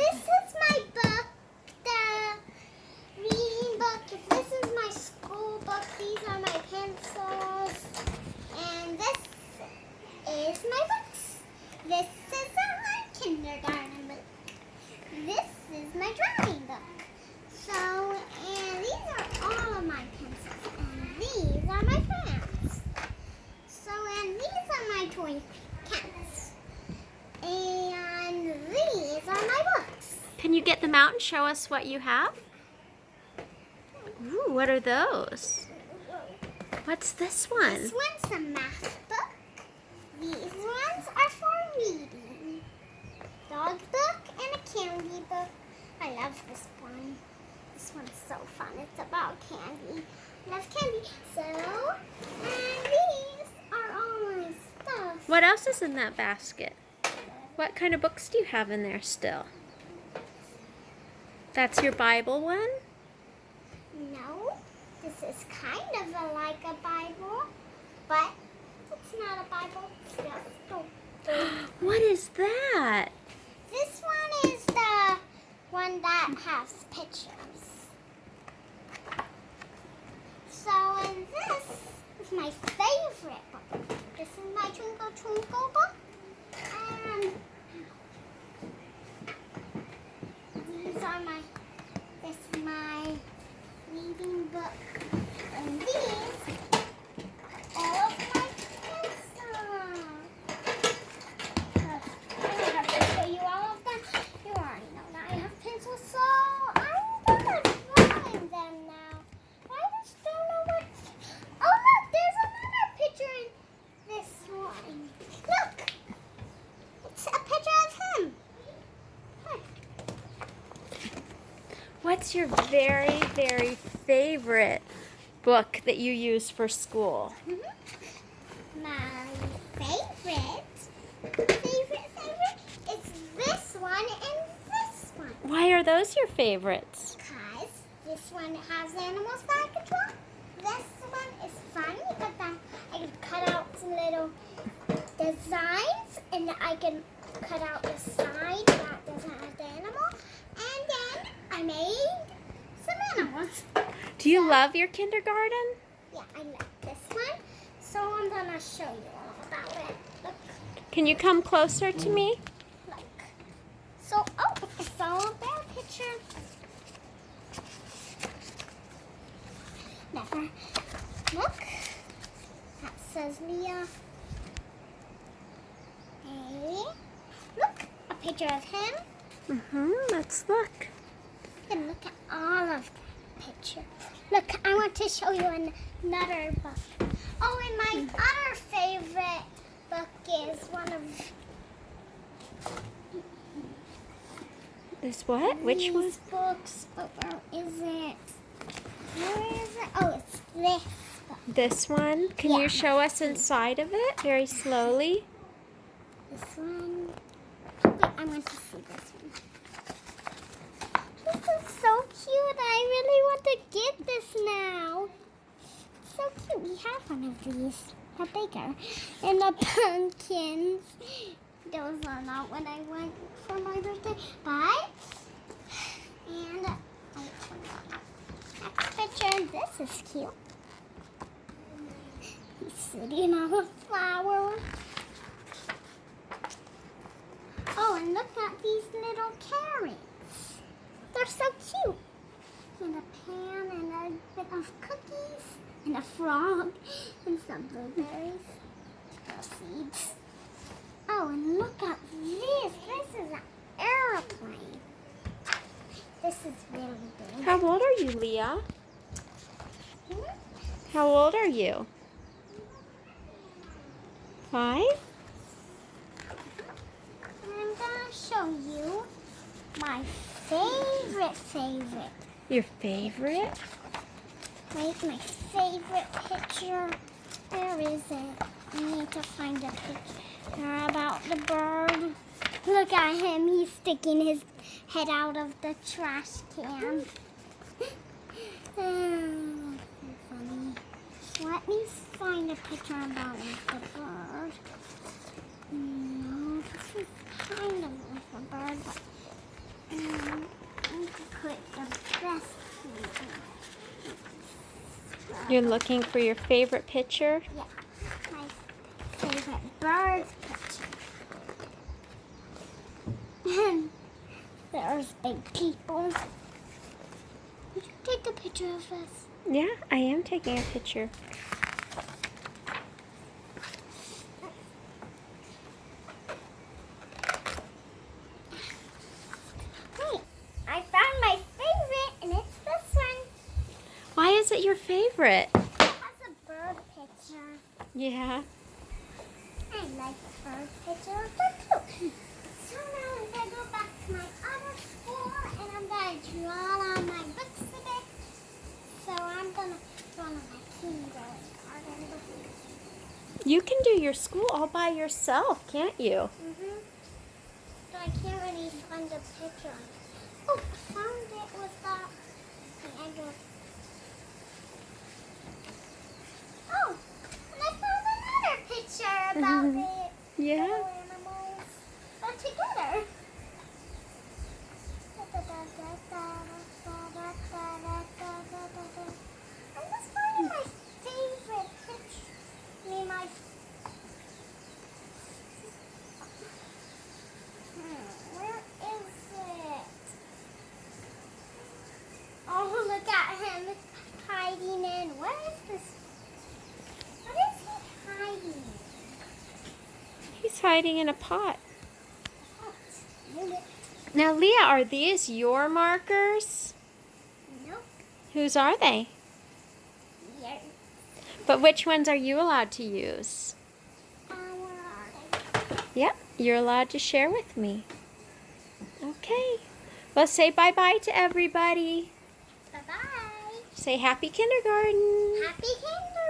this is my book, the reading book. If this is my school book, these are my pencils. And this is my books. This is my kindergarten book. This is my drawing book. So, and these are all of my pencils. And these are my crayons. So, and these are my toy cats. And these are my books. Can you get them out and show us what you have? Ooh, what are those? What's this one? This one's a math book. These ones are for reading. Dog book and a candy book. I love this one. This one's so fun. It's about candy. I love candy. So, and these are all my stuff. What else is in that basket? What kind of books do you have in there still? That's your Bible one? No, this is kind of like a Bible, but it's not a Bible. It's just a What is that? This one is the one that has pictures. So, and this is my favorite book. This is my Twinkle Twinkle book. And this is my reading book. And these, all of my pencils. I don't have to show you all of them. You already know that I have pencils, so I'm gonna find them now. I just don't know what. Oh look, there's another picture in this one. Look, it's a picture of him. What's your very, very favorite book that you use for school? My favorite is this one and this one. Why are those your favorites? Because this one has animals that I can draw. This one is funny, but then I can cut out some little designs, and I can cut out the side that doesn't have the animal. And then I made some animals. Do you love your kindergarten? Yeah, I like this one. So I'm gonna show you all about it. Look, Can you come closer to me? like. So, oh, I saw a bear picture. Never. Look. That says Leah. Hey. Look, a picture of him. Let's look. And look at all of the pictures. Look, I want to show you another book. Oh, and my other favorite book is one of This what? Which these one? books. But where is it? Where is it? Oh, it's this book. This one? Can Yeah. you show us inside of it very slowly? This one. Wait, I want to see this one. This is so cute. I really want to get this now. It's so cute. We have one of these. How bigger? And the pumpkins. Those are not when I went for my birthday. But, and next picture. This is cute. He's sitting on a flower. Oh, and look at these little carrots. They're so cute. And a pan and a bit of cookies and a frog and some blueberries. Little seeds. Oh, and look at this. This is an airplane. This is really big. How old are you, Leah? How old are you? 5? I'm gonna show you my favorite. Your favorite? Wait, my favorite picture. Where is it? I need to find a picture about the bird. Look at him. He's sticking his head out of the trash can. Oh, that's so funny. Let me find a picture about the bird. No, this is kind of like a bird, but You're looking for your favorite picture? Yeah, my favorite bird picture. There's big people. Would you take a picture of us? Yeah, I am taking a picture. Wait, I found my favorite, and it's this one. Why is it your favorite? It has a bird picture. Yeah. I like the bird picture of that too. So now if I go back to my other school, and I'm going to draw on my books today. So I'm going to draw on my kindergarten book. You can do your school all by yourself, can't you? Mm-hmm. So I can't really find a picture. Oh, I found it was that. The egg was. Oh, and I found another picture about it. Yeah. Little animals are together. I'm just finding my favorite picture. I mean, my. Where is it? Oh, look at him hiding in. What is this? What is he hiding? He's hiding in a pot. Nope. Now, Leah, are these your markers? Nope. Whose are they? Here. But which ones are you allowed to use? Where are they? Yep, you're allowed to share with me. Okay. Well, say bye-bye to everybody. Bye-bye. Say happy kindergarten. Happy kindergarten.